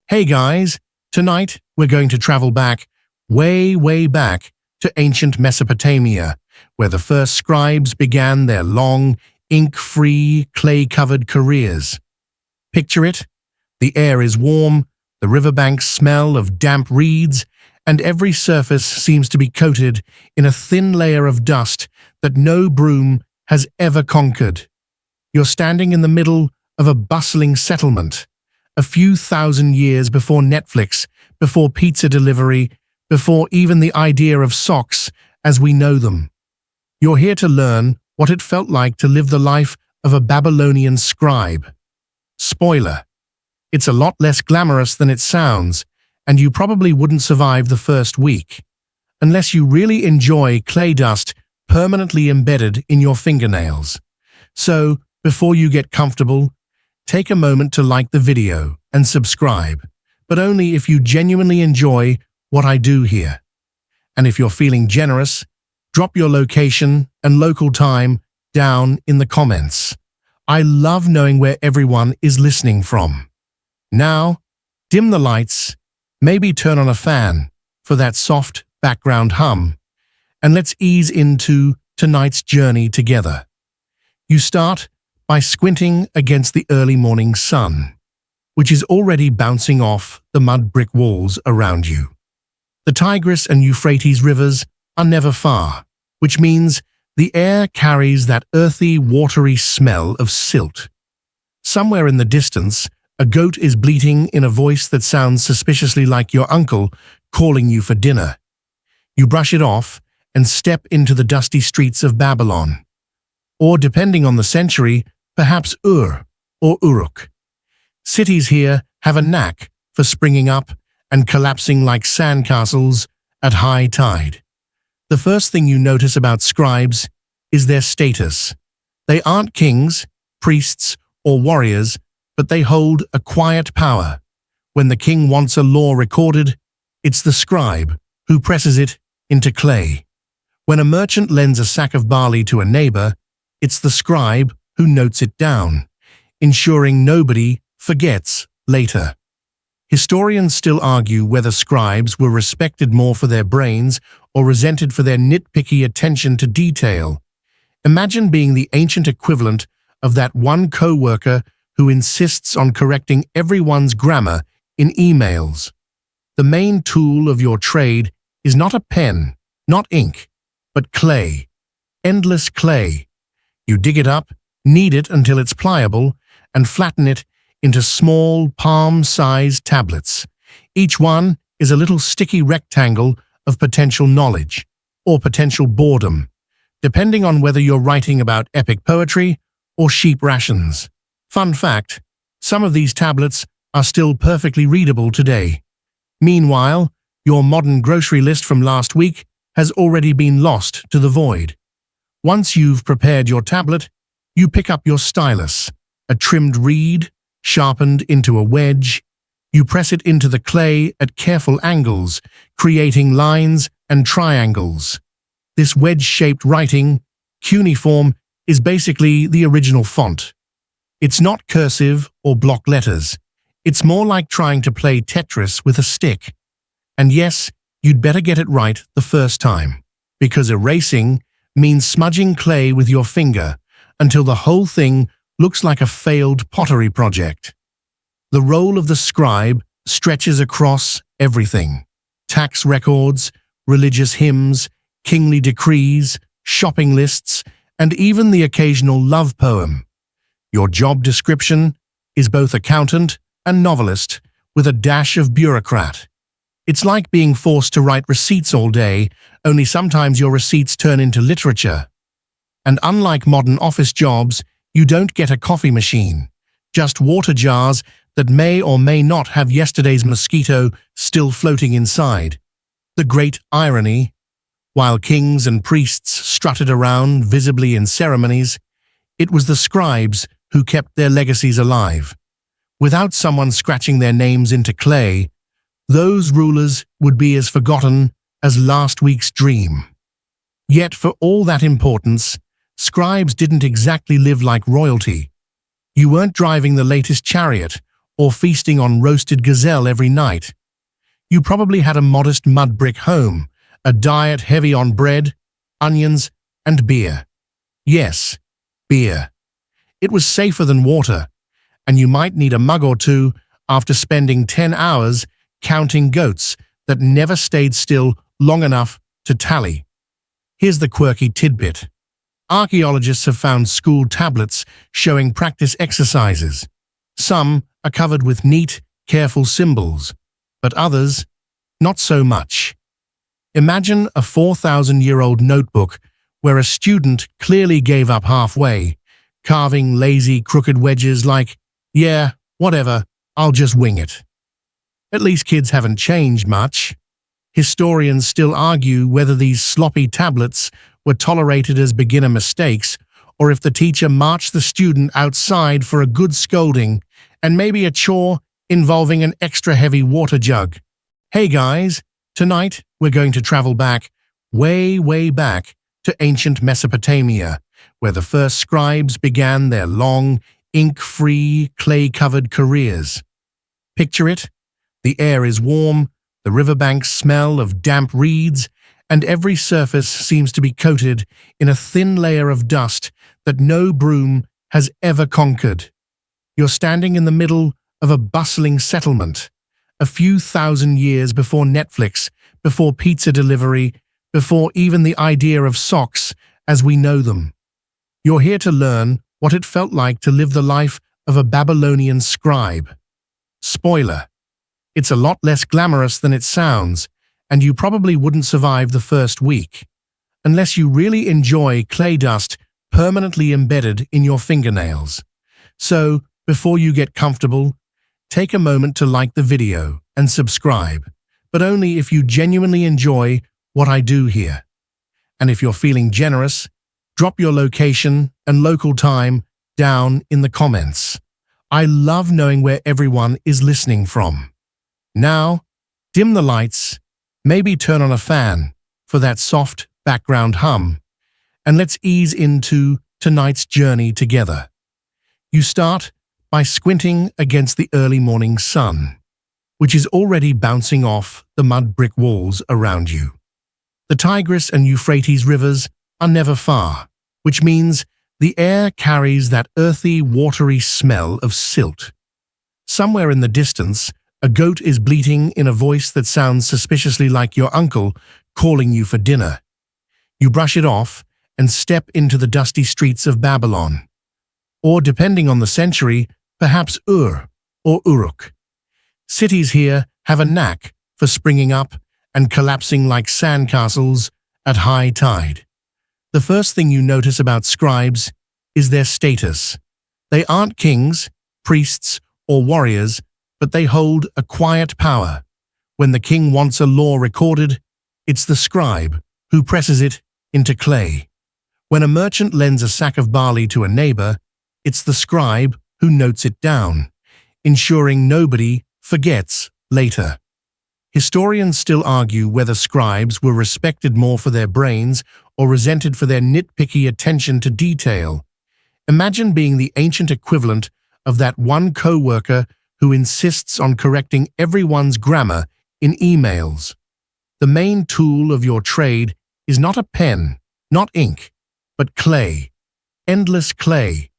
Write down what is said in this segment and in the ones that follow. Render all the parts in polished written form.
Hey guys, tonight we're going to travel back, way back to ancient Mesopotamia, where the first scribes began their long, ink-free, clay-covered careers. Picture it. The air is warm, the riverbanks smell of damp reeds, and every surface seems to be coated in a thin layer of dust that no broom has ever conquered. You're standing in the middle of a bustling settlement, a few thousand years before Netflix, before pizza delivery, before even the idea of socks as we know them. You're here to learn what it felt like to live the life of a Babylonian scribe. Spoiler: it's a lot less glamorous than it sounds, and you probably wouldn't survive the first week, unless you really enjoy clay dust permanently embedded in your fingernails. So, before you get comfortable, take a moment to like the video and subscribe, but only if you genuinely enjoy what I do here. And if you're feeling generous, drop your location and local time down in the comments. I love knowing where everyone is listening from. Now, dim the lights, maybe turn on a fan for that soft background hum, and let's ease into tonight's journey together. You start by squinting against the early morning sun, which is already bouncing off the mud brick walls around you. The Tigris and Euphrates rivers are never far, which means the air carries that earthy, watery smell of silt. Somewhere in the distance, a goat is bleating in a voice that sounds suspiciously like your uncle calling you for dinner. You brush it off and step into the dusty streets of Babylon. Or, depending on the century, perhaps Ur or Uruk. Cities here have a knack for springing up and collapsing like sandcastles at high tide. The first thing you notice about scribes is their status. They aren't kings, priests, or warriors, but they hold a quiet power. When the king wants a law recorded, it's the scribe who presses it into clay. When a merchant lends a sack of barley to a neighbor, it's the scribe who notes it down, ensuring nobody forgets later. Historians still argue whether scribes were respected more for their brains or resented for their nitpicky attention to detail. Imagine being the ancient equivalent of that one co-worker who insists on correcting everyone's grammar in emails. The main tool of your trade is not a pen, not ink, but clay. Endless clay. You dig it up, knead it until it's pliable, and flatten it into small, palm-sized tablets. Each one is a little sticky rectangle of potential knowledge, or potential boredom, depending on whether you're writing about epic poetry or sheep rations. Fun fact, some of these tablets are still perfectly readable today. Meanwhile, your modern grocery list from last week has already been lost to the void. Once you've prepared your tablet, you pick up your stylus, a trimmed reed, sharpened into a wedge. You press it into the clay at careful angles, creating lines and triangles. This wedge-shaped writing, cuneiform, is basically the original font. It's not cursive or block letters. It's more like trying to play Tetris with a stick. And yes, you'd better get it right the first time, because erasing means smudging clay with your finger until the whole thing looks like a failed pottery project. The role of the scribe stretches across everything: tax records, religious hymns, kingly decrees, shopping lists, and even the occasional love poem. Your job description is both accountant and novelist, with a dash of bureaucrat. It's like being forced to write receipts all day, only sometimes your receipts turn into literature. And unlike modern office jobs, you don't get a coffee machine, just water jars that may or may not have yesterday's mosquito still floating inside. The great irony: while kings and priests strutted around visibly in ceremonies, it was the scribes who kept their legacies alive. Without someone scratching their names into clay, those rulers would be as forgotten as last week's dream. Yet for all that importance, scribes didn't exactly live like royalty. You weren't driving the latest chariot or feasting on roasted gazelle every night. You probably had a modest mud brick home, a diet heavy on bread, onions, and beer. Yes, beer. It was safer than water, and you might need a mug or two after spending 10 hours counting goats that never stayed still long enough to tally. Here's the quirky tidbit. Archaeologists have found school tablets showing practice exercises. Some are covered with neat, careful symbols, but others, not so much. Imagine a 4,000-year-old notebook where a student clearly gave up halfway, carving lazy, crooked wedges like, "Yeah, whatever, I'll just wing it." At least kids haven't changed much. Historians still argue whether these sloppy tablets were tolerated as beginner mistakes or if the teacher marched the student outside for a good scolding and maybe a chore involving an extra heavy water jug. Hey guys, tonight we're going to travel back, way, way back to ancient Mesopotamia, where the first scribes began their long, ink-free, clay-covered careers. Picture it. The air is warm, the riverbanks smell of damp reeds, and every surface seems to be coated in a thin layer of dust that no broom has ever conquered. You're standing in the middle of a bustling settlement, a few thousand years before Netflix, before pizza delivery, before even the idea of socks as we know them. You're here to learn what it felt like to live the life of a Babylonian scribe. Spoiler: it's a lot less glamorous than it sounds, and you probably wouldn't survive the first week, unless you really enjoy clay dust permanently embedded in your fingernails. So, before you get comfortable, take a moment to like the video and subscribe, but only if you genuinely enjoy what I do here. And if you're feeling generous, drop your location and local time down in the comments. I love knowing where everyone is listening from. Now, dim the lights, maybe turn on a fan for that soft background hum, and let's ease into tonight's journey together. You start by squinting against the early morning sun, which is already bouncing off the mud brick walls around you. The Tigris and Euphrates rivers are never far, which means the air carries that earthy, watery smell of silt. Somewhere in the distance, a goat is bleating in a voice that sounds suspiciously like your uncle calling you for dinner. You brush it off and step into the dusty streets of Babylon. Or, depending on the century, perhaps Ur or Uruk. Cities here have a knack for springing up and collapsing like sandcastles at high tide. The first thing you notice about scribes is their status. They aren't kings, priests, or warriors, but they hold a quiet power. When the king wants a law recorded, it's the scribe who presses it into clay. When a merchant lends a sack of barley to a neighbor, it's the scribe who notes it down, ensuring nobody forgets later. Historians still argue whether scribes were respected more for their brains or resented for their nitpicky attention to detail. Imagine being the ancient equivalent of that one co-worker who insists on correcting everyone's grammar in emails. The main tool of your trade is not a pen, not ink, but clay. Endless clay.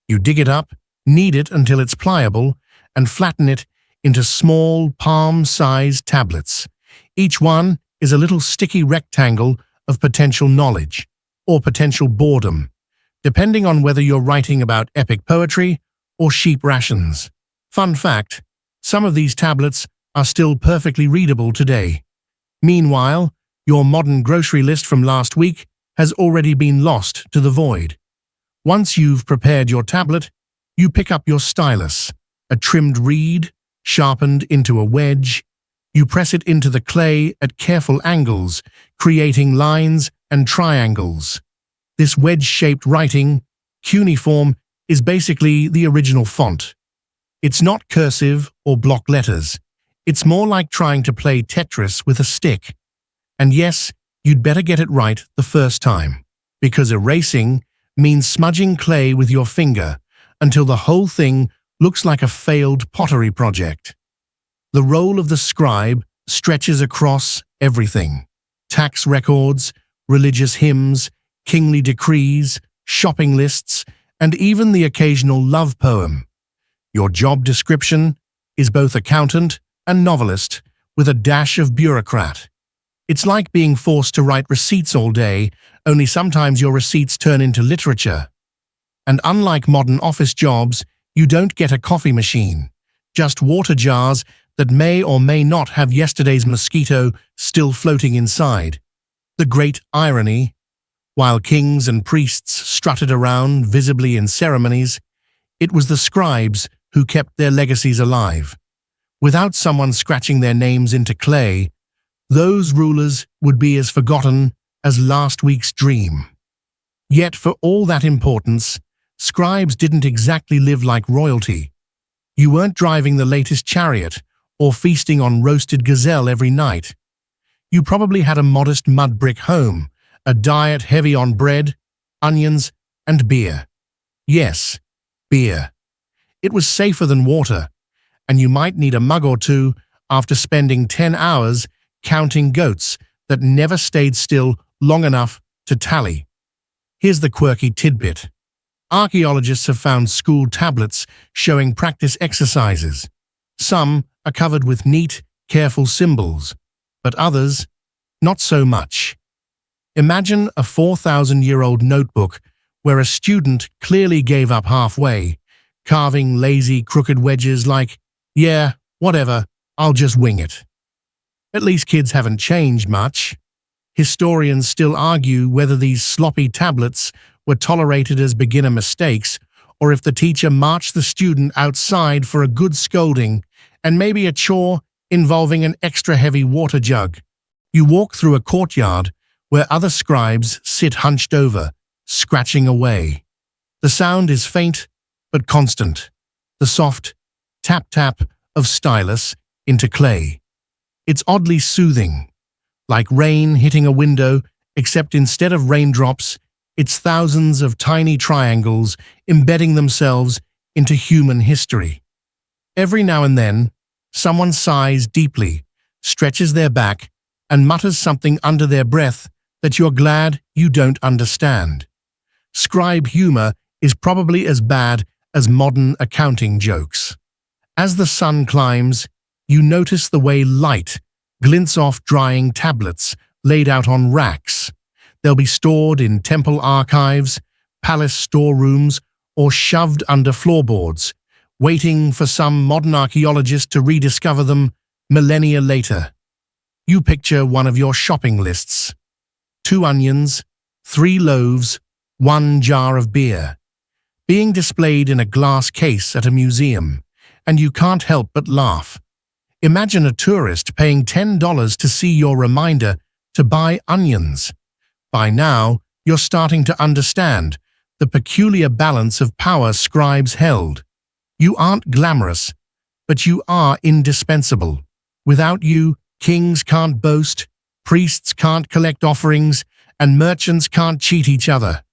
You dig it up, knead it until it's pliable, and flatten it into small, palm-sized tablets. Each one is a little sticky rectangle of potential knowledge, or potential boredom, depending on whether you're writing about epic poetry or sheep rations. Fun fact, some of these tablets are still perfectly readable today. Meanwhile, your modern grocery list from last week has already been lost to the void. Once you've prepared your tablet, you pick up your stylus, a trimmed reed, sharpened into a wedge. You press it into the clay at careful angles, creating lines and triangles. This wedge-shaped writing, cuneiform, is basically the original font. It's not cursive or block letters. It's more like trying to play Tetris with a stick. And yes, you'd better get it right the first time, because erasing means smudging clay with your finger until the whole thing looks like a failed pottery project. The role of the scribe stretches across everything: tax records, religious hymns, kingly decrees, shopping lists, and even the occasional love poem. Your job description is both accountant and novelist, with a dash of bureaucrat. It's like being forced to write receipts all day, only sometimes your receipts turn into literature. And unlike modern office jobs, you don't get a coffee machine, just water jars that may or may not have yesterday's mosquito still floating inside. The great irony: while kings and priests strutted around visibly in ceremonies, it was the scribes who kept their legacies alive. Without someone scratching their names into clay, those rulers would be as forgotten as last week's dream. Yet for all that importance, scribes didn't exactly live like royalty. You weren't driving the latest chariot or feasting on roasted gazelle every night. You probably had a modest mud brick home, a diet heavy on bread, onions, and beer. Yes, beer. It was safer than water, and you might need a mug or two after spending 10 hours counting goats that never stayed still long enough to tally. Here's the quirky tidbit. Archaeologists have found school tablets showing practice exercises. Some are covered with neat, careful symbols, but others, not so much. Imagine a 4,000-year-old notebook where a student clearly gave up halfway, carving lazy, crooked wedges like, "Yeah, whatever, I'll just wing it." At least kids haven't changed much. Historians still argue whether these sloppy tablets were tolerated as beginner mistakes, or if the teacher marched the student outside for a good scolding and maybe a chore involving an extra heavy water jug. You walk through a courtyard where other scribes sit hunched over, scratching away. The sound is faint but constant, the soft tap-tap of stylus into clay. It's oddly soothing, like rain hitting a window, except instead of raindrops, it's thousands of tiny triangles embedding themselves into human history. Every now and then, someone sighs deeply, stretches their back, and mutters something under their breath that you're glad you don't understand. Scribe humor is probably as bad as modern accounting jokes. As the sun climbs, you notice the way light glints off drying tablets laid out on racks. They'll be stored in temple archives, palace storerooms, or shoved under floorboards, waiting for some modern archaeologist to rediscover them millennia later. You picture one of your shopping lists: 2 onions, 3 loaves, 1 jar of beer, being displayed in a glass case at a museum, and you can't help but laugh. Imagine a tourist paying $10 to see your reminder to buy onions. By now, you're starting to understand the peculiar balance of power scribes held. You aren't glamorous, but you are indispensable. Without you, kings can't boast, priests can't collect offerings, and merchants can't cheat each other.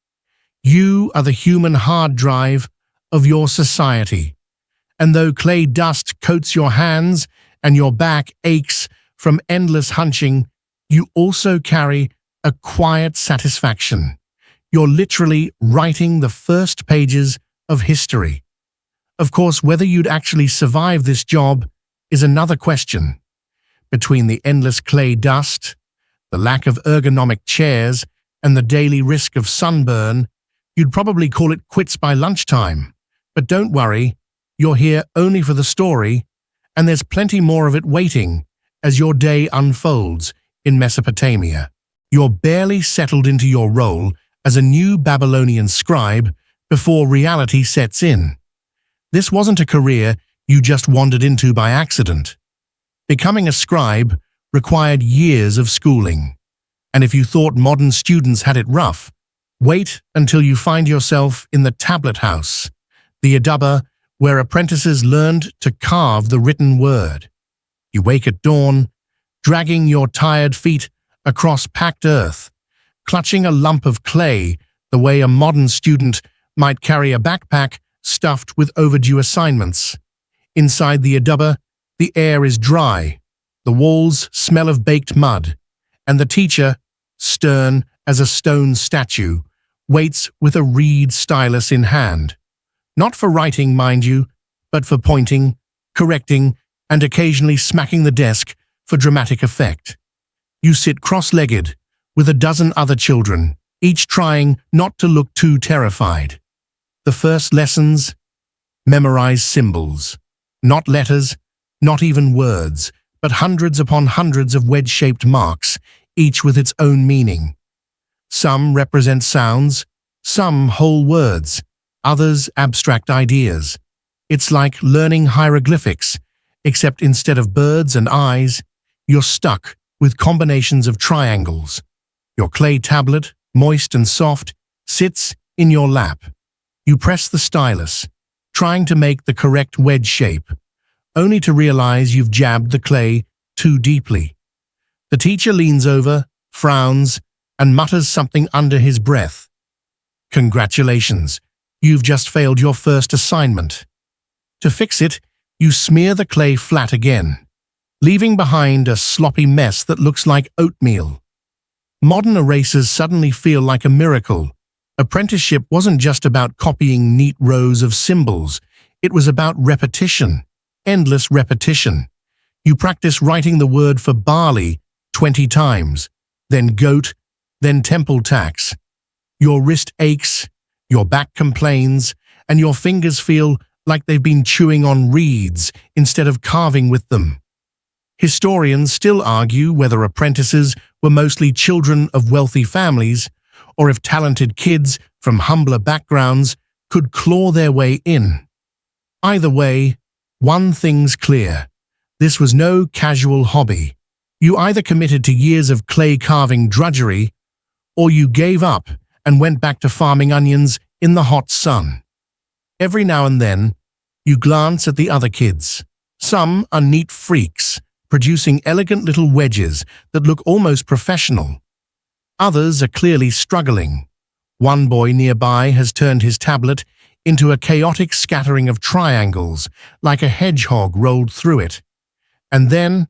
You are the human hard drive of your society. And though clay dust coats your hands and your back aches from endless hunching, you also carry a quiet satisfaction. You're literally writing the first pages of history. Of course, whether you'd actually survive this job is another question. Between the endless clay dust, the lack of ergonomic chairs, and the daily risk of sunburn, you'd probably call it quits by lunchtime. But don't worry, you're here only for the story, and there's plenty more of it waiting as your day unfolds in Mesopotamia. You're barely settled into your role as a new Babylonian scribe before reality sets in. This wasn't a career you just wandered into by accident. Becoming a scribe required years of schooling. And if you thought modern students had it rough, wait until you find yourself in the tablet house, the Adaba, where apprentices learned to carve the written word. You wake at dawn, dragging your tired feet across packed earth, clutching a lump of clay the way a modern student might carry a backpack stuffed with overdue assignments. Inside the aduba, the air is dry, the walls smell of baked mud, and the teacher, stern as a stone statue, waits with a reed stylus in hand. Not for writing, mind you, but for pointing, correcting, and occasionally smacking the desk for dramatic effect. You sit cross-legged with a dozen other children, each trying not to look too terrified. The first lessons: memorize symbols. Not letters, not even words, but hundreds upon hundreds of wedge-shaped marks, each with its own meaning. Some represent sounds, some whole words, others abstract ideas. It's like learning hieroglyphics, except instead of birds and eyes, you're stuck with combinations of triangles. Your clay tablet, moist and soft, sits in your lap. You press the stylus, trying to make the correct wedge shape, only to realize you've jabbed the clay too deeply. The teacher leans over, frowns, and mutters something under his breath. Congratulations, you've just failed your first assignment. To fix it, you smear the clay flat again, leaving behind a sloppy mess that looks like oatmeal. Modern erasers suddenly feel like a miracle. Apprenticeship wasn't just about copying neat rows of symbols. It was about repetition, endless repetition. You practice writing the word for barley 20 times, then goat, then temple tax. Your wrist aches, your back complains, and your fingers feel like they've been chewing on reeds instead of carving with them. Historians still argue whether apprentices were mostly children of wealthy families, or if talented kids from humbler backgrounds could claw their way in. Either way, one thing's clear: this was no casual hobby. You either committed to years of clay carving drudgery, or you gave up and went back to farming onions in the hot sun. Every now and then, you glance at the other kids. Some are neat freaks, producing elegant little wedges that look almost professional. Others are clearly struggling. One boy nearby has turned his tablet into a chaotic scattering of triangles, like a hedgehog rolled through it. And then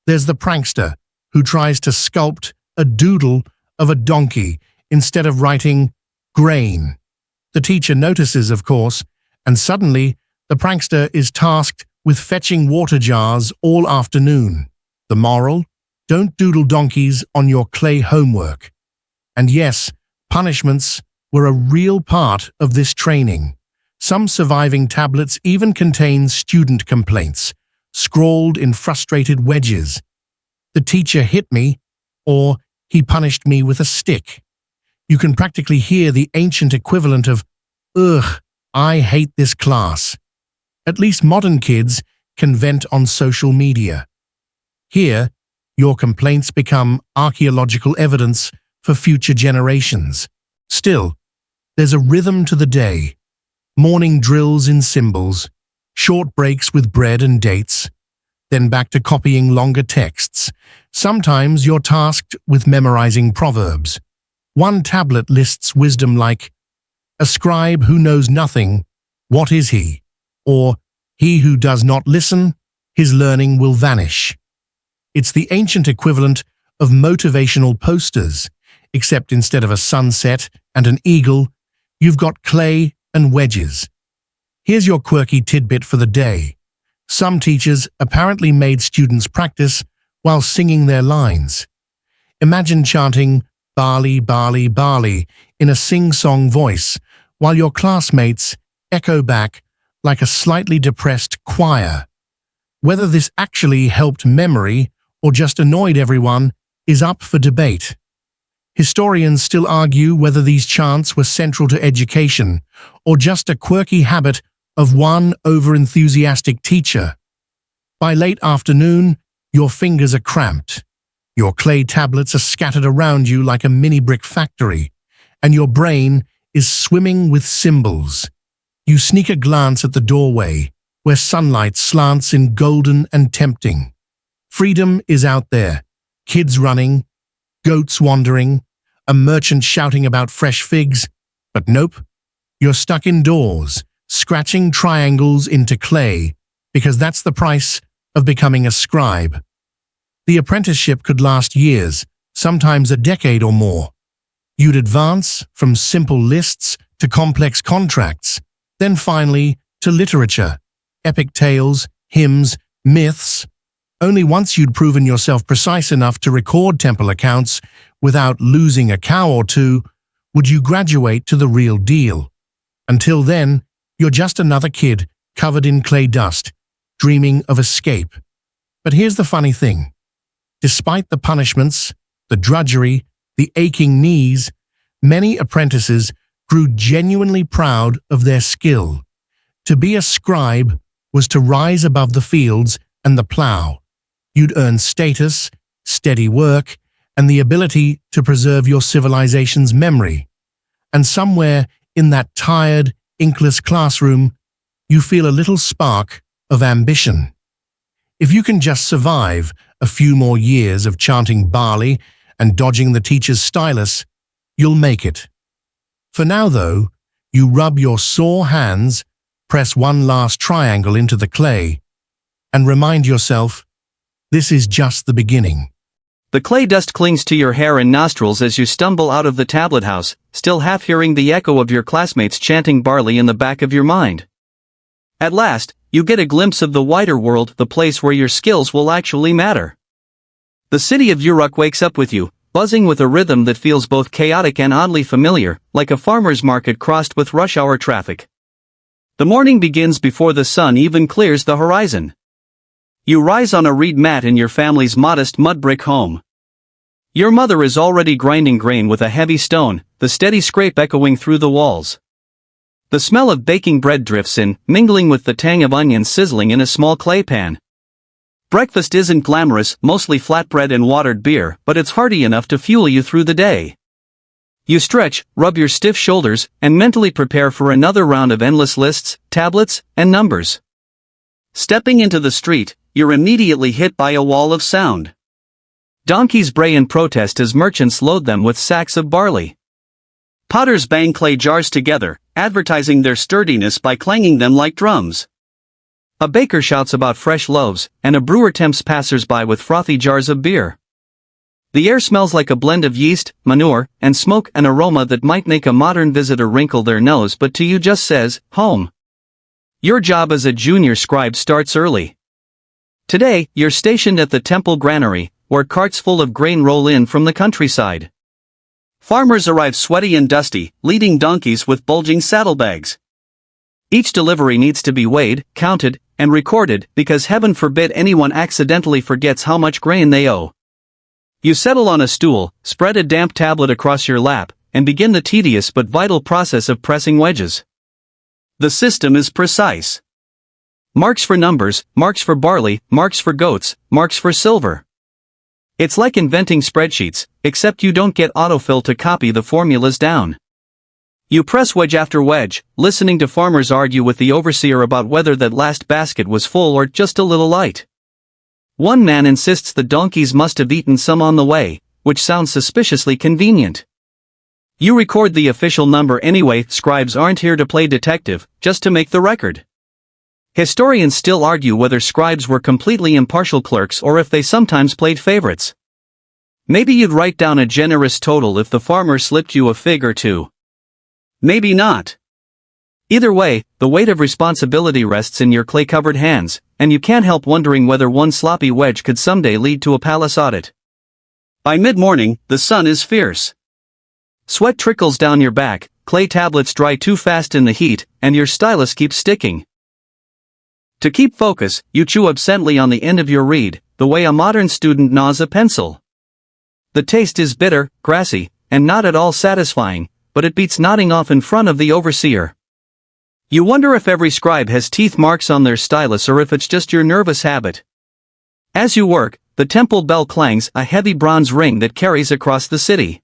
there's the prankster who tries to sculpt a doodle of a donkey instead of writing grain. The teacher notices, of course, and suddenly the prankster is tasked with fetching water jars all afternoon. The moral: don't doodle donkeys on your clay homework. And yes, punishments were a real part of this training. Some surviving tablets even contain student complaints, scrawled in frustrated wedges. The teacher hit me, or he punished me with a stick. You can practically hear the ancient equivalent of, "Ugh, I hate this class." At least modern kids can vent on social media. Here, your complaints become archaeological evidence for future generations. Still, there's a rhythm to the day. Morning drills in symbols, short breaks with bread and dates, then back to copying longer texts. Sometimes you're tasked with memorizing proverbs. One tablet lists wisdom like, "A scribe who knows nothing, what is he?" Or, "He who does not listen, his learning will vanish." It's the ancient equivalent of motivational posters, except instead of a sunset and an eagle, you've got clay and wedges. Here's your quirky tidbit for the day. Some teachers apparently made students practice while singing their lines. Imagine chanting "barley, barley, barley" in a sing-song voice, while your classmates echo back like a slightly depressed choir. Whether this actually helped memory or just annoyed everyone is up for debate. Historians still argue whether these chants were central to education or just a quirky habit of one over-enthusiastic teacher. By late afternoon, your fingers are cramped. Your clay tablets are scattered around you like a mini-brick factory, and your brain is swimming with symbols. You sneak a glance at the doorway, where sunlight slants in golden and tempting. Freedom is out there, kids running, goats wandering, a merchant shouting about fresh figs. But nope, you're stuck indoors, scratching triangles into clay, because that's the price of becoming a scribe. The apprenticeship could last years, sometimes a decade or more. You'd advance from simple lists to complex contracts, then finally to literature, epic tales, hymns, myths. Only once you'd proven yourself precise enough to record temple accounts without losing a cow or two would you graduate to the real deal. Until then, you're just another kid covered in clay dust, dreaming of escape. But here's the funny thing. Despite the punishments, the drudgery, the aching knees, many apprentices grew genuinely proud of their skill. To be a scribe was to rise above the fields and the plow. You'd earn status, steady work, and the ability to preserve your civilization's memory. And somewhere in that tired, inkless classroom, you feel a little spark of ambition. If you can just survive a few more years of chanting barley and dodging the teacher's stylus, you'll make it. For now, though, you rub your sore hands, press one last triangle into the clay, and remind yourself, this is just the beginning. The clay dust clings to your hair and nostrils as you stumble out of the tablet house, still half hearing the echo of your classmates chanting barley in the back of your mind. At last, you get a glimpse of the wider world, the place where your skills will actually matter. The city of Uruk wakes up with you, buzzing with a rhythm that feels both chaotic and oddly familiar, like a farmer's market crossed with rush hour traffic. The morning begins before the sun even clears the horizon. You rise on a reed mat in your family's modest mud brick home. Your mother is already grinding grain with a heavy stone, the steady scrape echoing through the walls. The smell of baking bread drifts in, mingling with the tang of onions sizzling in a small clay pan. Breakfast isn't glamorous, mostly flatbread and watered beer, but it's hearty enough to fuel you through the day. You stretch, rub your stiff shoulders, and mentally prepare for another round of endless lists, tablets, and numbers. Stepping into the street, you're immediately hit by a wall of sound. Donkeys bray in protest as merchants load them with sacks of barley. Potters bang clay jars together, advertising their sturdiness by clanging them like drums. A baker shouts about fresh loaves, and a brewer tempts passers-by with frothy jars of beer. The air smells like a blend of yeast, manure, and smoke, an aroma that might make a modern visitor wrinkle their nose but to you just says, home. Your job as a junior scribe starts early. Today, you're stationed at the temple granary, where carts full of grain roll in from the countryside. Farmers arrive sweaty and dusty, leading donkeys with bulging saddlebags. Each delivery needs to be weighed, counted, and recorded, because heaven forbid anyone accidentally forgets how much grain they owe. You settle on a stool, spread a damp tablet across your lap, and begin the tedious but vital process of pressing wedges. The system is precise. Marks for numbers, marks for barley, marks for goats, marks for silver. It's like inventing spreadsheets, except you don't get autofill to copy the formulas down. You press wedge after wedge, listening to farmers argue with the overseer about whether that last basket was full or just a little light. One man insists the donkeys must have eaten some on the way, which sounds suspiciously convenient. You record the official number anyway. Scribes aren't here to play detective, just to make the record. Historians still argue whether scribes were completely impartial clerks or if they sometimes played favorites. Maybe you'd write down a generous total if the farmer slipped you a fig or two. Maybe not. Either way, the weight of responsibility rests in your clay-covered hands, and you can't help wondering whether one sloppy wedge could someday lead to a palace audit. By mid-morning, the sun is fierce. Sweat trickles down your back, clay tablets dry too fast in the heat, and your stylus keeps sticking. To keep focus, you chew absently on the end of your reed, the way a modern student gnaws a pencil. The taste is bitter, grassy, and not at all satisfying, but it beats nodding off in front of the overseer. You wonder if every scribe has teeth marks on their stylus or if it's just your nervous habit. As you work, the temple bell clangs, a heavy bronze ring that carries across the city.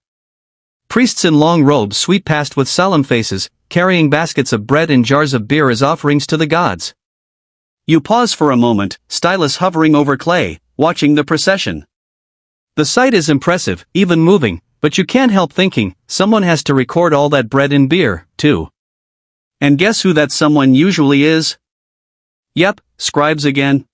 Priests in long robes sweep past with solemn faces, carrying baskets of bread and jars of beer as offerings to the gods. You pause for a moment, stylus hovering over clay, watching the procession. The sight is impressive, even moving, but you can't help thinking, someone has to record all that bread and beer, too. And guess who that someone usually is? Yep, scribes again.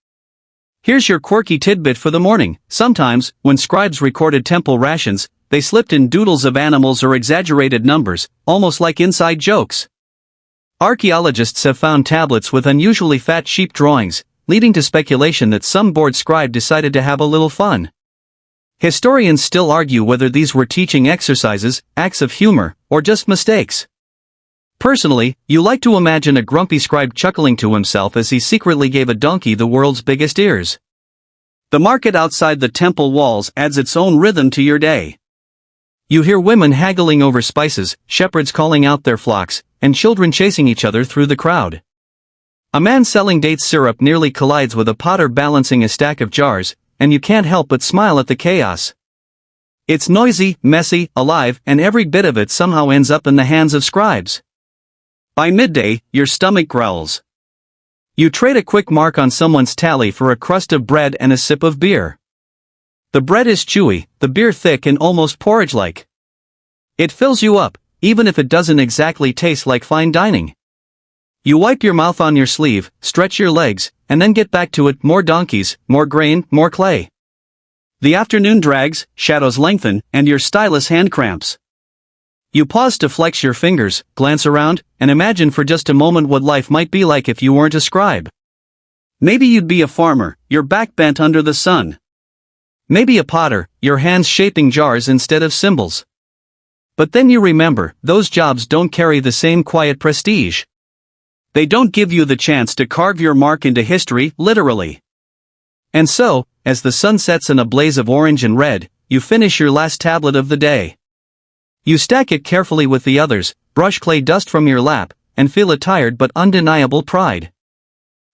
Here's your quirky tidbit for the morning. Sometimes, when scribes recorded temple rations, they slipped in doodles of animals or exaggerated numbers, almost like inside jokes. Archaeologists have found tablets with unusually fat sheep drawings, leading to speculation that some bored scribe decided to have a little fun. Historians still argue whether these were teaching exercises, acts of humor, or just mistakes. Personally, you like to imagine a grumpy scribe chuckling to himself as he secretly gave a donkey the world's biggest ears. The market outside the temple walls adds its own rhythm to your day. You hear women haggling over spices, shepherds calling out their flocks, and children chasing each other through the crowd. A man selling date syrup nearly collides with a potter balancing a stack of jars, and you can't help but smile at the chaos. It's noisy, messy, alive, and every bit of it somehow ends up in the hands of scribes. By midday, your stomach growls. You trade a quick mark on someone's tally for a crust of bread and a sip of beer. The bread is chewy, the beer thick and almost porridge-like. It fills you up, even if it doesn't exactly taste like fine dining. You wipe your mouth on your sleeve, stretch your legs, and then get back to it. More donkeys, more grain, more clay. The afternoon drags, shadows lengthen, and your stylus hand cramps. You pause to flex your fingers, glance around, and imagine for just a moment what life might be like if you weren't a scribe. Maybe you'd be a farmer, your back bent under the sun. Maybe a potter, your hands shaping jars instead of symbols. But then you remember, those jobs don't carry the same quiet prestige. They don't give you the chance to carve your mark into history, literally. And so, as the sun sets in a blaze of orange and red, you finish your last tablet of the day. You stack it carefully with the others, brush clay dust from your lap, and feel a tired but undeniable pride.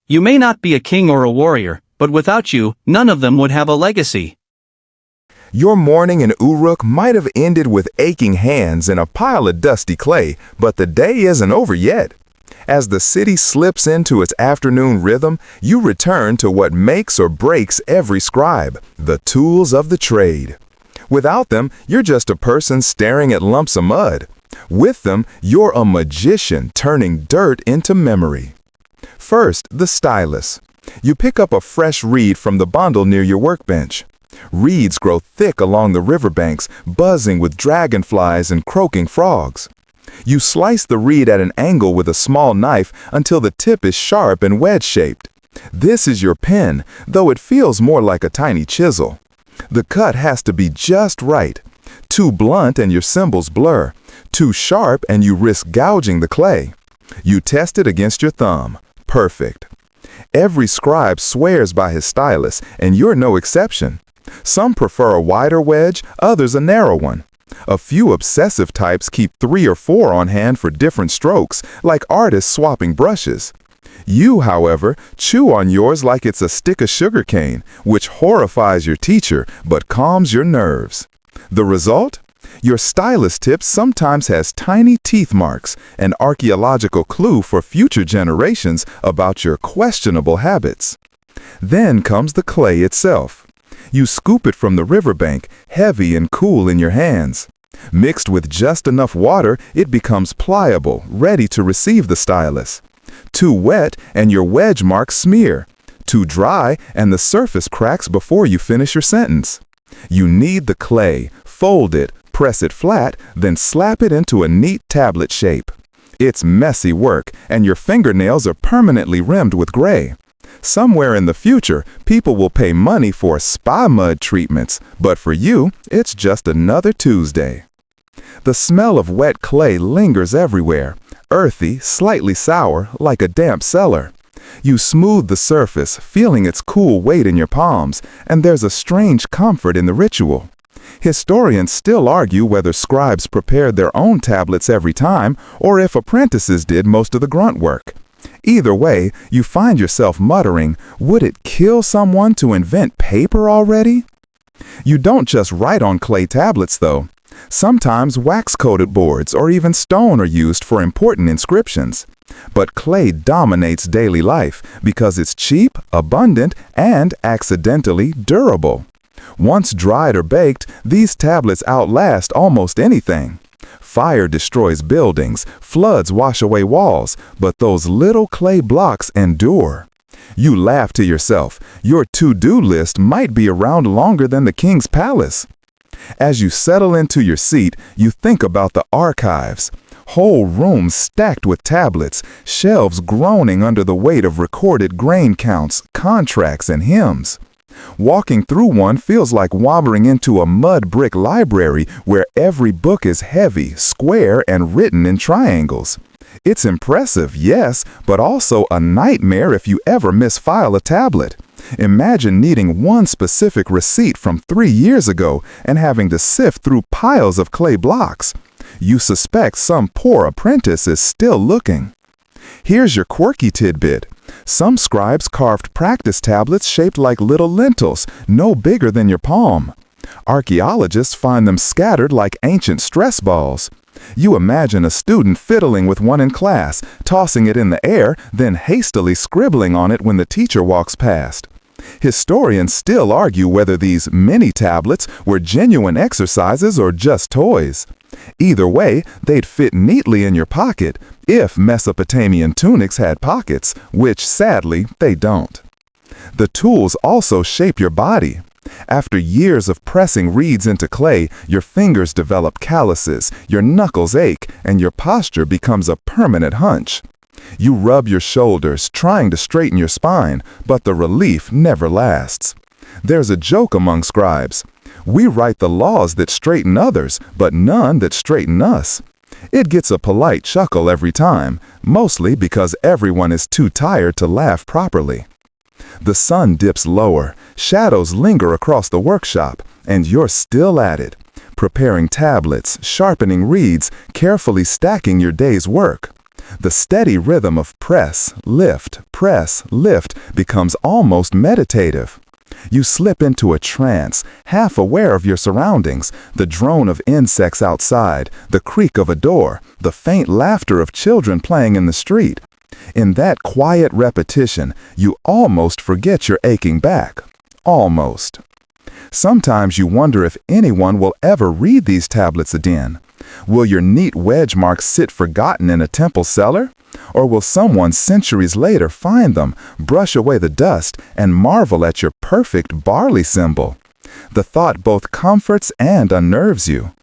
You may not be a king or a warrior, but without you, none of them would have a legacy. Your morning in Uruk might have ended with aching hands and a pile of dusty clay, but the day isn't over yet. As the city slips into its afternoon rhythm, you return to what makes or breaks every scribe, the tools of the trade. Without them, you're just a person staring at lumps of mud. With them, you're a magician turning dirt into memory. First, the stylus. You pick up a fresh reed from the bundle near your workbench. Reeds grow thick along the riverbanks, buzzing with dragonflies and croaking frogs. You slice the reed at an angle with a small knife until the tip is sharp and wedge-shaped. This is your pen, though it feels more like a tiny chisel. The cut has to be just right. Too blunt and your symbols blur. Too sharp and you risk gouging the clay. You test it against your thumb. Perfect. Every scribe swears by his stylus, and you're no exception. Some prefer a wider wedge, others a narrow one. A few obsessive types keep 3 or 4 on hand for different strokes, like artists swapping brushes. You, however, chew on yours like it's a stick of sugar cane, which horrifies your teacher but calms your nerves. The result? Your stylus tip sometimes has tiny teeth marks, an archaeological clue for future generations about your questionable habits. Then comes the clay itself. You scoop it from the riverbank, heavy and cool in your hands. Mixed with just enough water, it becomes pliable, ready to receive the stylus. Too wet, and your wedge marks smear. Too dry, and the surface cracks before you finish your sentence. You knead the clay, fold it, press it flat, then slap it into a neat tablet shape. It's messy work, and your fingernails are permanently rimmed with gray. Somewhere in the future, people will pay money for spa mud treatments, but for you, it's just another Tuesday. The smell of wet clay lingers everywhere, earthy, slightly sour, like a damp cellar. You smooth the surface, feeling its cool weight in your palms, and there's a strange comfort in the ritual. Historians still argue whether scribes prepared their own tablets every time, or if apprentices did most of the grunt work. Either way, you find yourself muttering, would it kill someone to invent paper already? You don't just write on clay tablets, though. Sometimes wax-coated boards or even stone are used for important inscriptions. But clay dominates daily life because it's cheap, abundant, and accidentally durable. Once dried or baked, these tablets outlast almost anything. Fire destroys buildings, floods wash away walls, but those little clay blocks endure. You laugh to yourself. Your to-do list might be around longer than the king's palace. As you settle into your seat, you think about the archives. Whole rooms stacked with tablets, shelves groaning under the weight of recorded grain counts, contracts, and hymns. Walking through one feels like wandering into a mud brick library where every book is heavy, square, and written in triangles. It's impressive, yes, but also a nightmare if you ever misfile a tablet. Imagine needing one specific receipt from 3 years ago and having to sift through piles of clay blocks. You suspect some poor apprentice is still looking. Here's your quirky tidbit. Some scribes carved practice tablets shaped like little lentils, no bigger than your palm. Archaeologists find them scattered like ancient stress balls. You imagine a student fiddling with one in class, tossing it in the air, then hastily scribbling on it when the teacher walks past. Historians still argue whether these mini tablets were genuine exercises or just toys. Either way, they'd fit neatly in your pocket if Mesopotamian tunics had pockets, which sadly they don't. The tools also shape your body. After years of pressing reeds into clay, your fingers develop calluses, your knuckles ache, and your posture becomes a permanent hunch. You rub your shoulders, trying to straighten your spine, but the relief never lasts. There's a joke among scribes. We write the laws that straighten others, but none that straighten us. It gets a polite chuckle every time, mostly because everyone is too tired to laugh properly. The sun dips lower, shadows linger across the workshop, and you're still at it, preparing tablets, sharpening reeds, carefully stacking your day's work. The steady rhythm of press, lift, becomes almost meditative. You slip into a trance, half aware of your surroundings, the drone of insects outside, the creak of a door, the faint laughter of children playing in the street. In that quiet repetition, you almost forget your aching back. Almost. Sometimes you wonder if anyone will ever read these tablets again. Will your neat wedge marks sit forgotten in a temple cellar? Or will someone centuries later find them, brush away the dust, and marvel at your perfect barley symbol? The thought both comforts and unnerves you.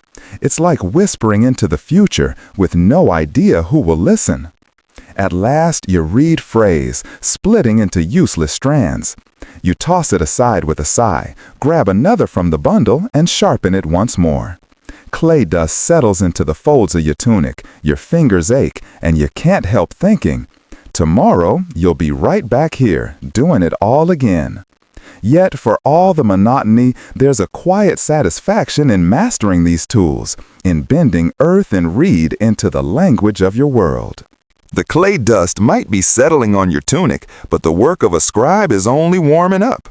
It's like whispering into the future with no idea who will listen. At last you read phrase, splitting into useless strands. You toss it aside with a sigh, grab another from the bundle, and sharpen it once more. Clay dust settles into the folds of your tunic, your fingers ache, and you can't help thinking, tomorrow you'll be right back here, doing it all again. Yet for all the monotony, there's a quiet satisfaction in mastering these tools, in bending earth and reed into the language of your world. The clay dust might be settling on your tunic, but the work of a scribe is only warming up.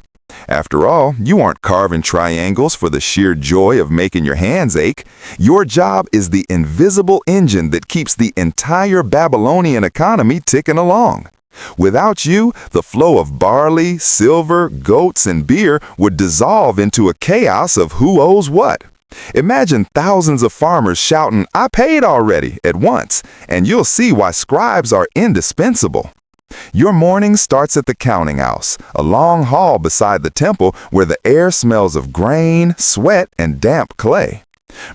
After all, you aren't carving triangles for the sheer joy of making your hands ache. Your job is the invisible engine that keeps the entire Babylonian economy ticking along. Without you, the flow of barley, silver, goats, and beer would dissolve into a chaos of who owes what. Imagine thousands of farmers shouting, "I paid already," at once, and you'll see why scribes are indispensable. Your morning starts at the counting house, a long hall beside the temple where the air smells of grain, sweat, and damp clay.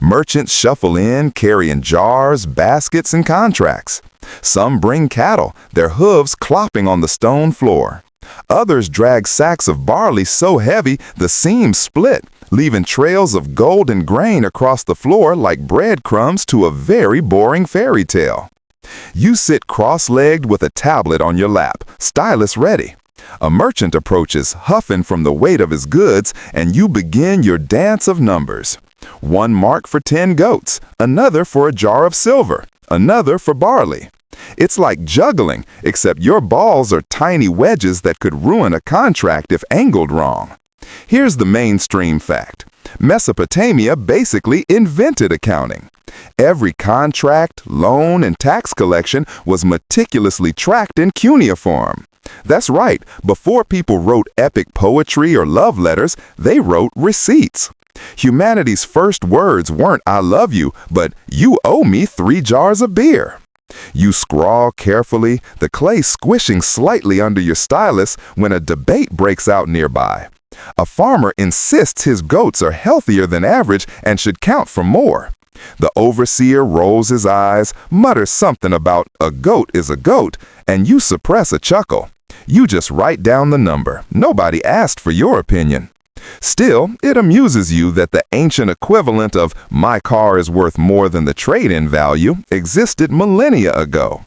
Merchants shuffle in, carrying jars, baskets, and contracts. Some bring cattle, their hooves clopping on the stone floor. Others drag sacks of barley so heavy the seams split, leaving trails of golden grain across the floor like breadcrumbs to a very boring fairy tale. You sit cross-legged with a tablet on your lap, stylus ready. A merchant approaches, huffing from the weight of his goods, and you begin your dance of numbers. One mark for 10 goats, another for a jar of silver, another for barley. It's like juggling, except your balls are tiny wedges that could ruin a contract if angled wrong. Here's the mainstream fact. Mesopotamia basically invented accounting. Every contract, loan, and tax collection was meticulously tracked in cuneiform. That's right, before people wrote epic poetry or love letters, they wrote receipts. Humanity's first words weren't "I love you," but "You owe me 3 jars of beer." You scrawl carefully, the clay squishing slightly under your stylus when a debate breaks out nearby. A farmer insists his goats are healthier than average and should count for more. The overseer rolls his eyes, mutters something about "a goat is a goat," and you suppress a chuckle. You just write down the number. Nobody asked for your opinion. Still, it amuses you that the ancient equivalent of "my car is worth more than the trade-in value" existed millennia ago.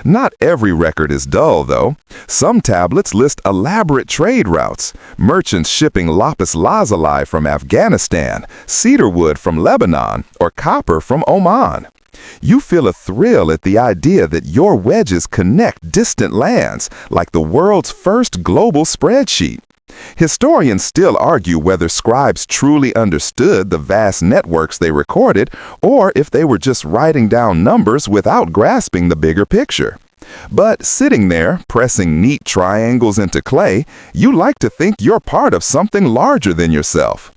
Not every record is dull, though. Some tablets list elaborate trade routes, merchants shipping lapis lazuli from Afghanistan, cedarwood from Lebanon, or copper from Oman. You feel a thrill at the idea that your wedges connect distant lands, like the world's first global spreadsheet. Historians still argue whether scribes truly understood the vast networks they recorded, or if they were just writing down numbers without grasping the bigger picture. But sitting there, pressing neat triangles into clay, you like to think you're part of something larger than yourself.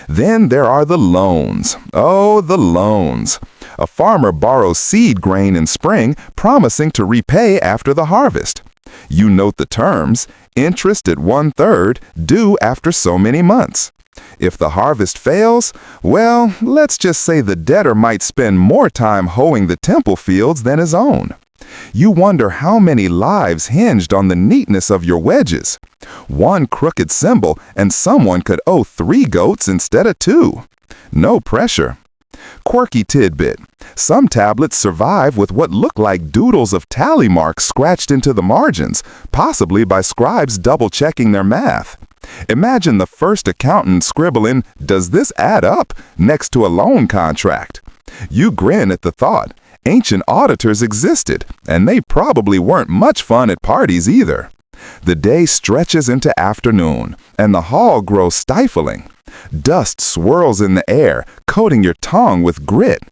Then there are the loans. Oh, the loans. A farmer borrows seed grain in spring, promising to repay after the harvest. You note the terms: interest at 1/3, due after so many months. If the harvest fails, well, let's just say the debtor might spend more time hoeing the temple fields than his own. You wonder how many lives hinged on the neatness of your wedges. One crooked symbol and someone could owe 3 goats instead of 2. No pressure. Quirky tidbit. Some tablets survive with what look like doodles of tally marks scratched into the margins, possibly by scribes double-checking their math. Imagine the first accountant scribbling, "Does this add up?" next to a loan contract. You grin at the thought. Ancient auditors existed, and they probably weren't much fun at parties either. The day stretches into afternoon, and the hall grows stifling. Dust swirls in the air, coating your tongue with grit.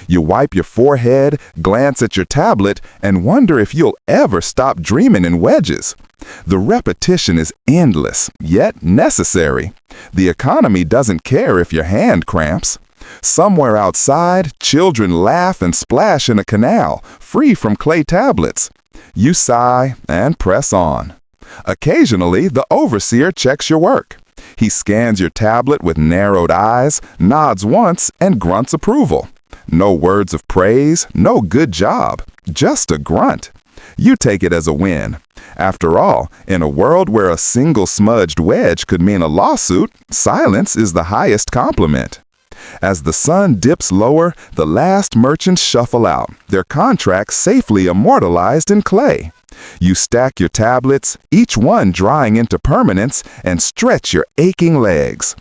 You wipe your forehead, glance at your tablet, and wonder if you'll ever stop dreaming in wedges. The repetition is endless, yet necessary. The economy doesn't care if your hand cramps. Somewhere outside, children laugh and splash in a canal, free from clay tablets. You sigh and press on. Occasionally, the overseer checks your work. He scans your tablet with narrowed eyes, nods once, and grunts approval. No words of praise, no good job, just a grunt. You take it as a win. After all, in a world where a single smudged wedge could mean a lawsuit, silence is the highest compliment. As the sun dips lower, the last merchants shuffle out, their contracts safely immortalized in clay. You stack your tablets, each one drying into permanence, and stretch your aching legs.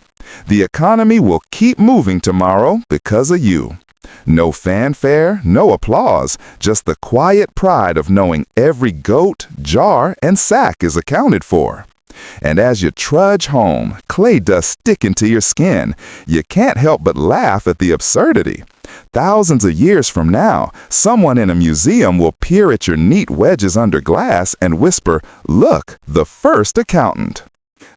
The economy will keep moving tomorrow because of you. No fanfare, no applause, just the quiet pride of knowing every goat, jar, and sack is accounted for. And as you trudge home, clay dust sticking to your skin, you can't help but laugh at the absurdity. Thousands of years from now, someone in a museum will peer at your neat wedges under glass and whisper, "Look, the first accountant."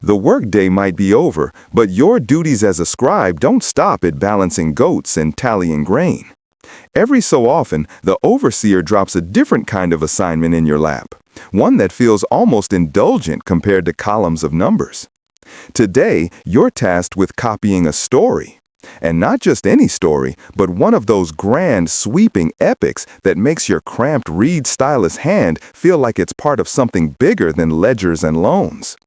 The workday might be over, but your duties as a scribe don't stop at balancing goats and tallying grain. Every so often, the overseer drops a different kind of assignment in your lap, one that feels almost indulgent compared to columns of numbers. Today, you're tasked with copying a story. And not just any story, but one of those grand, sweeping epics that makes your cramped reed stylus hand feel like it's part of something bigger than ledgers and loans.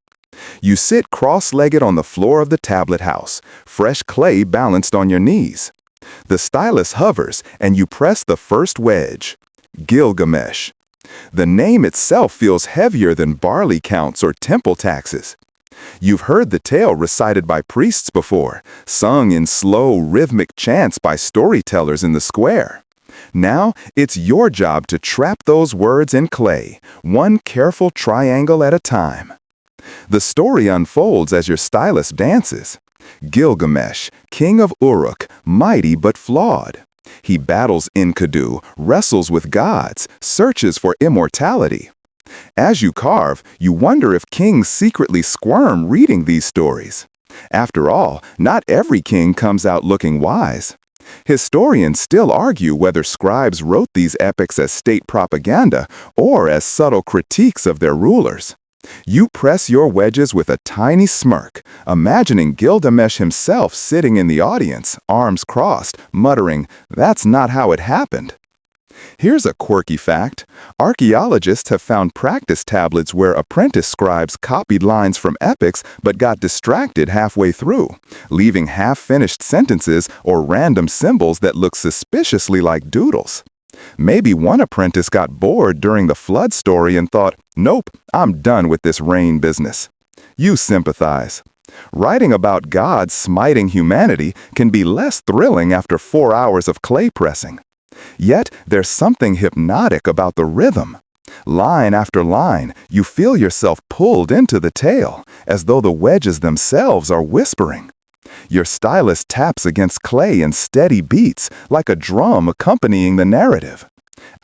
You sit cross-legged on the floor of the tablet house, fresh clay balanced on your knees. The stylus hovers, and you press the first wedge. Gilgamesh. The name itself feels heavier than barley counts or temple taxes. You've heard the tale recited by priests before, sung in slow, rhythmic chants by storytellers in the square. Now, it's your job to trap those words in clay, one careful triangle at a time. The story unfolds as your stylus dances. Gilgamesh, king of Uruk, mighty but flawed. He battles Enkidu, wrestles with gods, searches for immortality. As you carve, you wonder if kings secretly squirm reading these stories. After all, not every king comes out looking wise. Historians still argue whether scribes wrote these epics as state propaganda or as subtle critiques of their rulers. You press your wedges with a tiny smirk, imagining Gilgamesh himself sitting in the audience, arms crossed, muttering, "That's not how it happened." Here's a quirky fact. Archaeologists have found practice tablets where apprentice scribes copied lines from epics but got distracted halfway through, leaving half-finished sentences or random symbols that look suspiciously like doodles. Maybe one apprentice got bored during the flood story and thought, "Nope, I'm done with this rain business." You sympathize. Writing about God smiting humanity can be less thrilling after 4 hours of clay pressing. Yet, there's something hypnotic about the rhythm. Line after line, you feel yourself pulled into the tale, as though the wedges themselves are whispering. Your stylus taps against clay in steady beats, like a drum accompanying the narrative.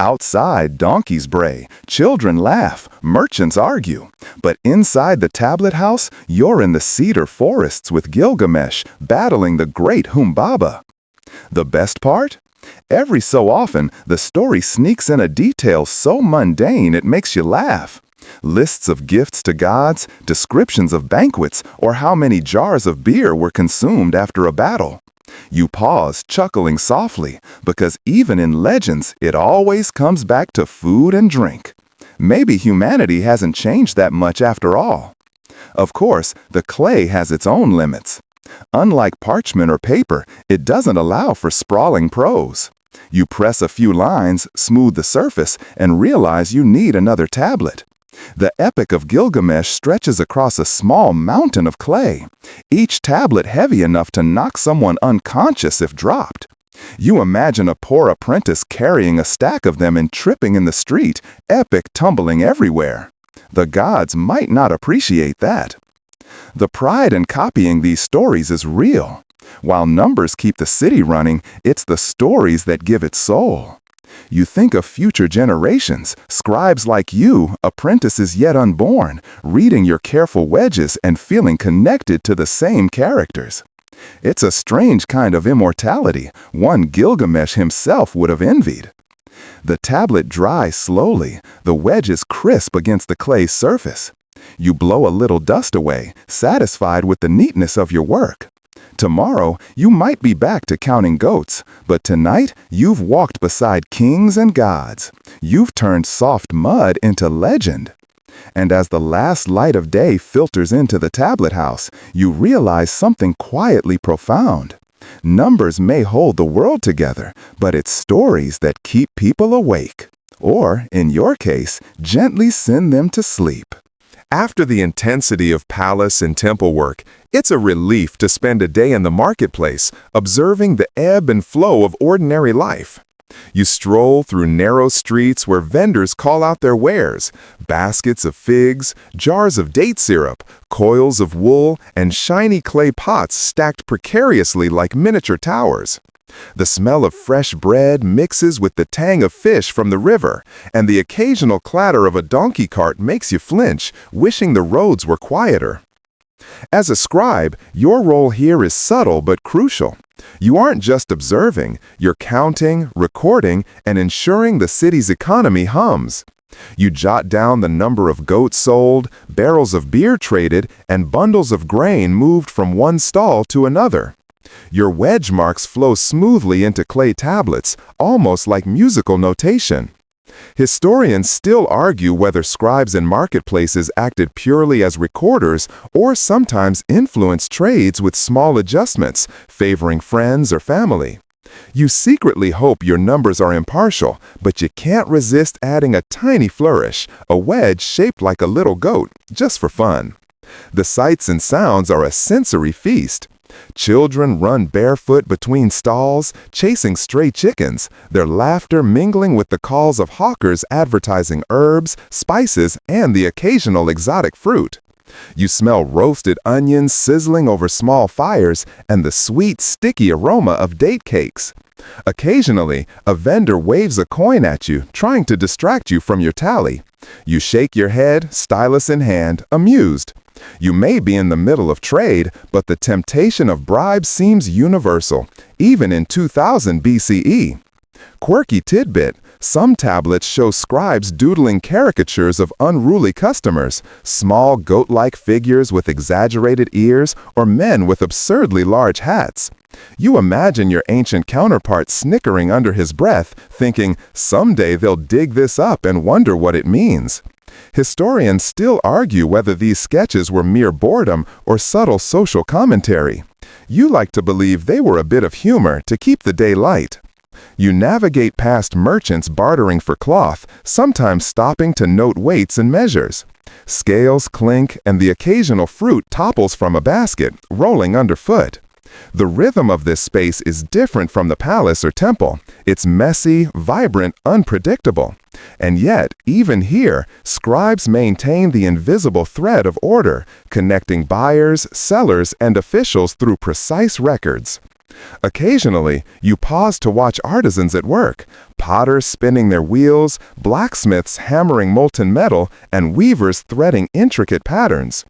Outside, donkeys bray, children laugh, merchants argue. But inside the tablet house, you're in the cedar forests with Gilgamesh, battling the great Humbaba. The best part? Every so often, the story sneaks in a detail so mundane it makes you laugh. Lists of gifts to gods, descriptions of banquets, or how many jars of beer were consumed after a battle. You pause, chuckling softly, because even in legends, it always comes back to food and drink. Maybe humanity hasn't changed that much after all. Of course, the clay has its own limits. Unlike parchment or paper, it doesn't allow for sprawling prose. You press a few lines, smooth the surface, and realize you need another tablet. The Epic of Gilgamesh stretches across a small mountain of clay, each tablet heavy enough to knock someone unconscious if dropped. You imagine a poor apprentice carrying a stack of them and tripping in the street, epic tumbling everywhere. The gods might not appreciate that. The pride in copying these stories is real. While numbers keep the city running, it's the stories that give it soul. You think of future generations, scribes like you, apprentices yet unborn, reading your careful wedges and feeling connected to the same characters. It's a strange kind of immortality, one Gilgamesh himself would have envied. The tablet dries slowly, the wedges crisp against the clay surface. You blow a little dust away, satisfied with the neatness of your work. Tomorrow, you might be back to counting goats, but tonight, you've walked beside kings and gods. You've turned soft mud into legend. And as the last light of day filters into the tablet house, you realize something quietly profound. Numbers may hold the world together, but it's stories that keep people awake. Or, in your case, gently send them to sleep. After the intensity of palace and temple work, it's a relief to spend a day in the marketplace, observing the ebb and flow of ordinary life. You stroll through narrow streets where vendors call out their wares, baskets of figs, jars of date syrup, coils of wool, and shiny clay pots stacked precariously like miniature towers. The smell of fresh bread mixes with the tang of fish from the river, and the occasional clatter of a donkey cart makes you flinch, wishing the roads were quieter. As a scribe, your role here is subtle but crucial. You aren't just observing, you're counting, recording, and ensuring the city's economy hums. You jot down the number of goats sold, barrels of beer traded, and bundles of grain moved from one stall to another. Your wedge marks flow smoothly into clay tablets, almost like musical notation. Historians still argue whether scribes in marketplaces acted purely as recorders or sometimes influenced trades with small adjustments, favoring friends or family. You secretly hope your numbers are impartial, but you can't resist adding a tiny flourish, a wedge shaped like a little goat, just for fun. The sights and sounds are a sensory feast. Children run barefoot between stalls, chasing stray chickens, their laughter mingling with the calls of hawkers advertising herbs, spices, and the occasional exotic fruit. You smell roasted onions sizzling over small fires and the sweet, sticky aroma of date cakes. Occasionally, a vendor waves a coin at you, trying to distract you from your tally. You shake your head, stylus in hand, amused. You may be in the middle of trade, but the temptation of bribes seems universal, even in 2000 BCE. Quirky tidbit: some tablets show scribes doodling caricatures of unruly customers, small goat-like figures with exaggerated ears, or men with absurdly large hats. You imagine your ancient counterpart snickering under his breath, thinking, someday they'll dig this up and wonder what it means. Historians still argue whether these sketches were mere boredom or subtle social commentary. You like to believe they were a bit of humor to keep the day light. You navigate past merchants bartering for cloth, sometimes stopping to note weights and measures. Scales clink and the occasional fruit topples from a basket, rolling underfoot. The rhythm of this space is different from the palace or temple. It's messy, vibrant, unpredictable. And yet, even here, scribes maintain the invisible thread of order, connecting buyers, sellers, and officials through precise records. Occasionally, you pause to watch artisans at work, potters spinning their wheels, blacksmiths hammering molten metal, and weavers threading intricate patterns.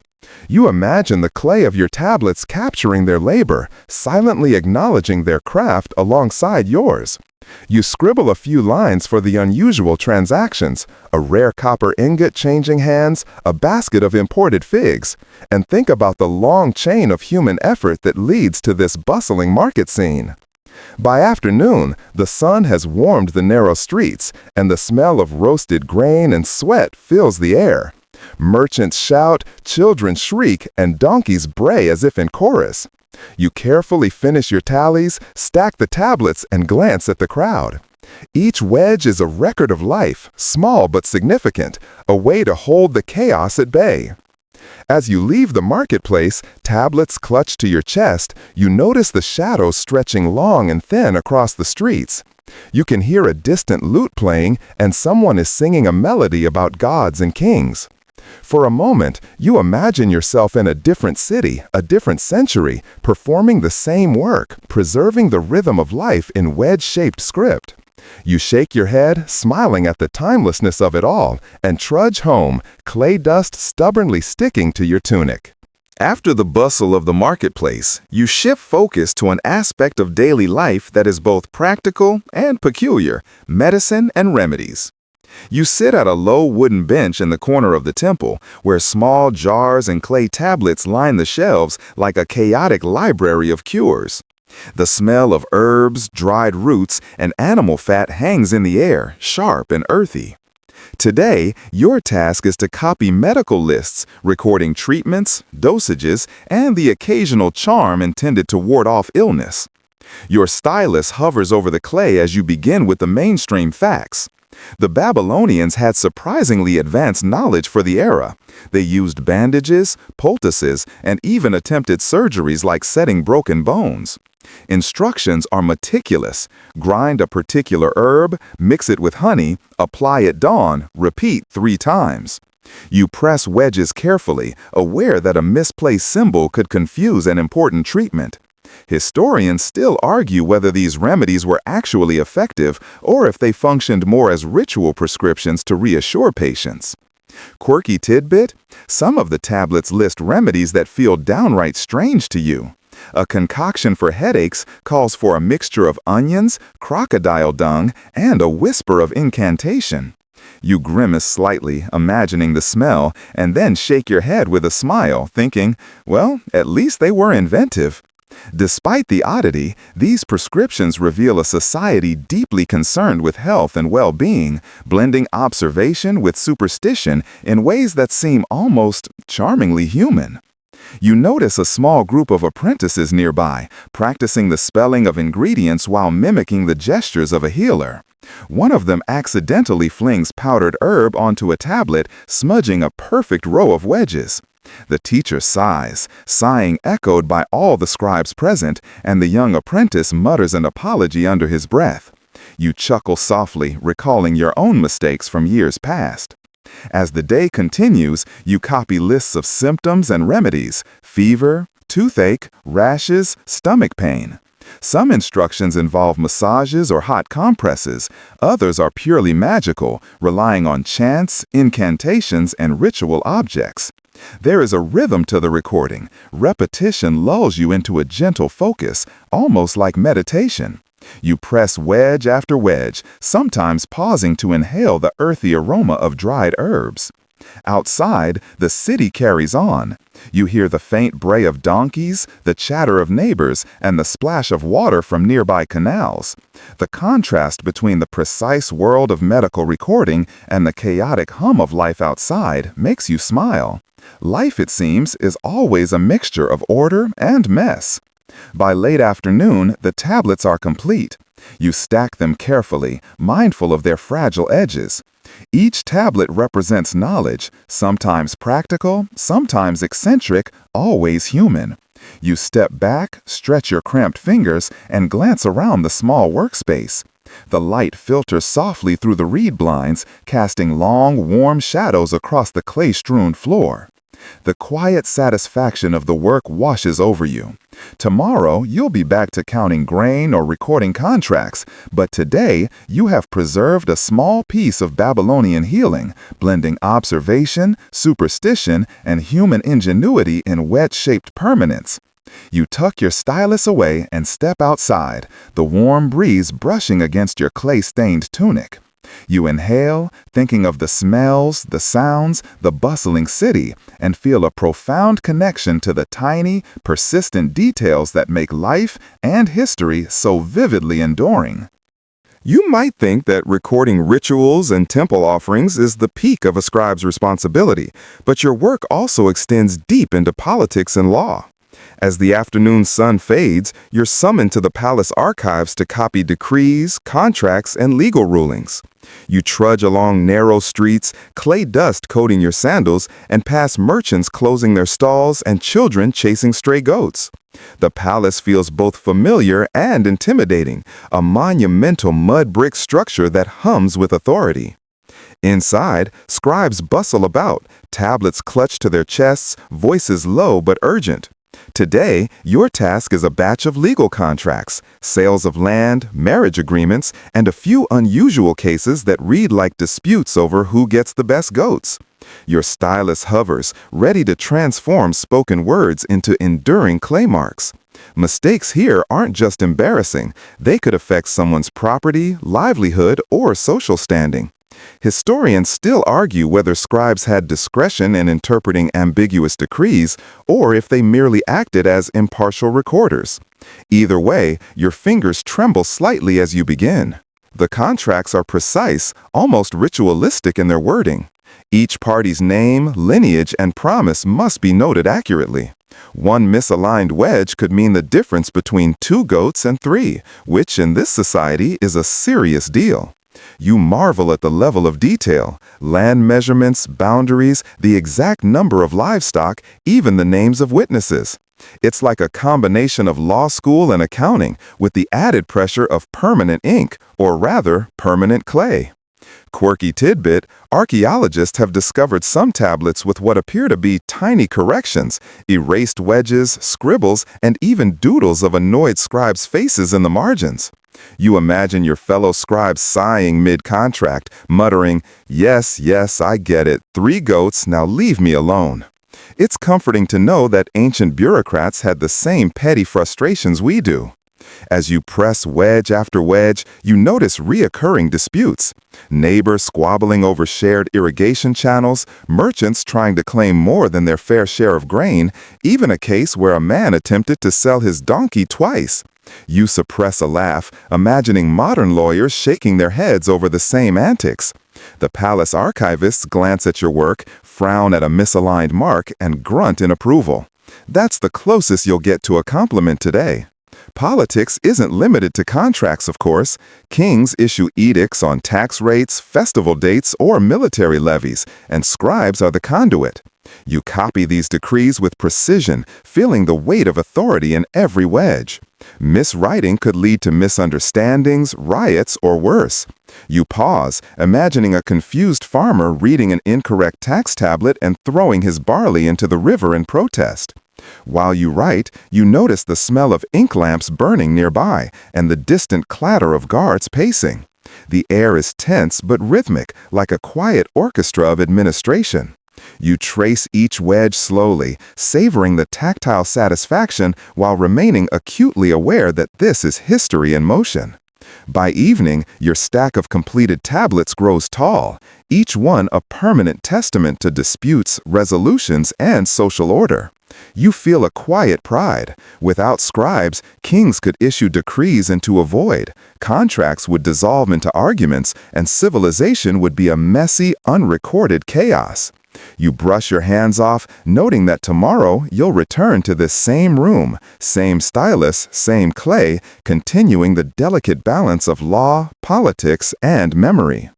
You imagine the clay of your tablets capturing their labor, silently acknowledging their craft alongside yours. You scribble a few lines for the unusual transactions, a rare copper ingot changing hands, a basket of imported figs, and think about the long chain of human effort that leads to this bustling market scene. By afternoon, the sun has warmed the narrow streets, and the smell of roasted grain and sweat fills the air. Merchants shout, children shriek, and donkeys bray as if in chorus. You carefully finish your tallies, stack the tablets, and glance at the crowd. Each wedge is a record of life, small but significant, a way to hold the chaos at bay. As you leave the marketplace, tablets clutched to your chest, you notice the shadows stretching long and thin across the streets. You can hear a distant lute playing, and someone is singing a melody about gods and kings. For a moment, you imagine yourself in a different city, a different century, performing the same work, preserving the rhythm of life in wedge-shaped script. You shake your head, smiling at the timelessness of it all, and trudge home, clay dust stubbornly sticking to your tunic. After the bustle of the marketplace, you shift focus to an aspect of daily life that is both practical and peculiar: medicine and remedies. You sit at a low wooden bench in the corner of the temple, where small jars and clay tablets line the shelves like a chaotic library of cures. The smell of herbs, dried roots, and animal fat hangs in the air, sharp and earthy. Today, your task is to copy medical lists, recording treatments, dosages, and the occasional charm intended to ward off illness. Your stylus hovers over the clay as you begin with the mainstream facts. The Babylonians had surprisingly advanced knowledge for the era. They used bandages, poultices, and even attempted surgeries like setting broken bones. Instructions are meticulous. Grind a particular herb, mix it with honey, apply at dawn, repeat 3 times. You press wedges carefully, aware that a misplaced symbol could confuse an important treatment. Historians still argue whether these remedies were actually effective or if they functioned more as ritual prescriptions to reassure patients. Quirky tidbit: some of the tablets list remedies that feel downright strange to you. A concoction for headaches calls for a mixture of onions, crocodile dung, and a whisper of incantation. You grimace slightly, imagining the smell, and then shake your head with a smile, thinking, well, at least they were inventive. Despite the oddity, these prescriptions reveal a society deeply concerned with health and well-being, blending observation with superstition in ways that seem almost charmingly human. You notice a small group of apprentices nearby, practicing the spelling of ingredients while mimicking the gestures of a healer. One of them accidentally flings powdered herb onto a tablet, smudging a perfect row of wedges. The teacher sighs, sighing echoed by all the scribes present, and the young apprentice mutters an apology under his breath. You chuckle softly, recalling your own mistakes from years past. As the day continues, you copy lists of symptoms and remedies: fever, toothache, rashes, stomach pain. Some instructions involve massages or hot compresses. Others are purely magical, relying on chants, incantations, and ritual objects. There is a rhythm to the recording. Repetition lulls you into a gentle focus, almost like meditation. You press wedge after wedge, sometimes pausing to inhale the earthy aroma of dried herbs. Outside, the city carries on. You hear the faint bray of donkeys, the chatter of neighbors, and the splash of water from nearby canals. The contrast between the precise world of medical recording and the chaotic hum of life outside makes you smile. Life, it seems, is always a mixture of order and mess. By late afternoon, the tablets are complete. You stack them carefully, mindful of their fragile edges. Each tablet represents knowledge, sometimes practical, sometimes eccentric, always human. You step back, stretch your cramped fingers, and glance around the small workspace. The light filters softly through the reed blinds, casting long, warm shadows across the clay-strewn floor. The quiet satisfaction of the work washes over you. Tomorrow, you'll be back to counting grain or recording contracts, but today, you have preserved a small piece of Babylonian healing, blending observation, superstition, and human ingenuity in wedge-shaped permanence. You tuck your stylus away and step outside, the warm breeze brushing against your clay-stained tunic. You inhale, thinking of the smells, the sounds, the bustling city, and feel a profound connection to the tiny, persistent details that make life and history so vividly enduring. You might think that recording rituals and temple offerings is the peak of a scribe's responsibility, but your work also extends deep into politics and law. As the afternoon sun fades, you're summoned to the palace archives to copy decrees, contracts, and legal rulings. You trudge along narrow streets, clay dust coating your sandals, and pass merchants closing their stalls and children chasing stray goats. The palace feels both familiar and intimidating, a monumental mud brick structure that hums with authority. Inside, scribes bustle about, tablets clutched to their chests, voices low but urgent. Today, your task is a batch of legal contracts, sales of land, marriage agreements, and a few unusual cases that read like disputes over who gets the best goats. Your stylus hovers, ready to transform spoken words into enduring clay marks. Mistakes here aren't just embarrassing, they could affect someone's property, livelihood, or social standing. Historians still argue whether scribes had discretion in interpreting ambiguous decrees or if they merely acted as impartial recorders. Either way, your fingers tremble slightly as you begin. The contracts are precise, almost ritualistic in their wording. Each party's name, lineage, and promise must be noted accurately. One misaligned wedge could mean the difference between 2 goats and 3, which in this society is a serious deal. You marvel at the level of detail, land measurements, boundaries, the exact number of livestock, even the names of witnesses. It's like a combination of law school and accounting, with the added pressure of permanent ink, or rather, permanent clay. Quirky tidbit, archaeologists have discovered some tablets with what appear to be tiny corrections, erased wedges, scribbles, and even doodles of annoyed scribes' faces in the margins. You imagine your fellow scribes sighing mid-contract, muttering, "Yes, yes, I get it. 3 goats, now leave me alone." It's comforting to know that ancient bureaucrats had the same petty frustrations we do. As you press wedge after wedge, you notice reoccurring disputes. Neighbors squabbling over shared irrigation channels, merchants trying to claim more than their fair share of grain, even a case where a man attempted to sell his donkey twice. You suppress a laugh, imagining modern lawyers shaking their heads over the same antics. The palace archivists glance at your work, frown at a misaligned mark, and grunt in approval. That's the closest you'll get to a compliment today. Politics isn't limited to contracts, of course. Kings issue edicts on tax rates, festival dates, or military levies, and scribes are the conduit. You copy these decrees with precision, feeling the weight of authority in every wedge. Miswriting could lead to misunderstandings, riots, or worse. You pause, imagining a confused farmer reading an incorrect tax tablet and throwing his barley into the river in protest. While you write, you notice the smell of ink lamps burning nearby and the distant clatter of guards pacing. The air is tense but rhythmic, like a quiet orchestra of administration. You trace each wedge slowly, savoring the tactile satisfaction while remaining acutely aware that this is history in motion. By evening, your stack of completed tablets grows tall, each one a permanent testament to disputes, resolutions, and social order. You feel a quiet pride. Without scribes, kings could issue decrees into a void, contracts would dissolve into arguments, and civilization would be a messy, unrecorded chaos. You brush your hands off, noting that tomorrow you'll return to this same room, same stylus, same clay, continuing the delicate balance of law, politics, and memory.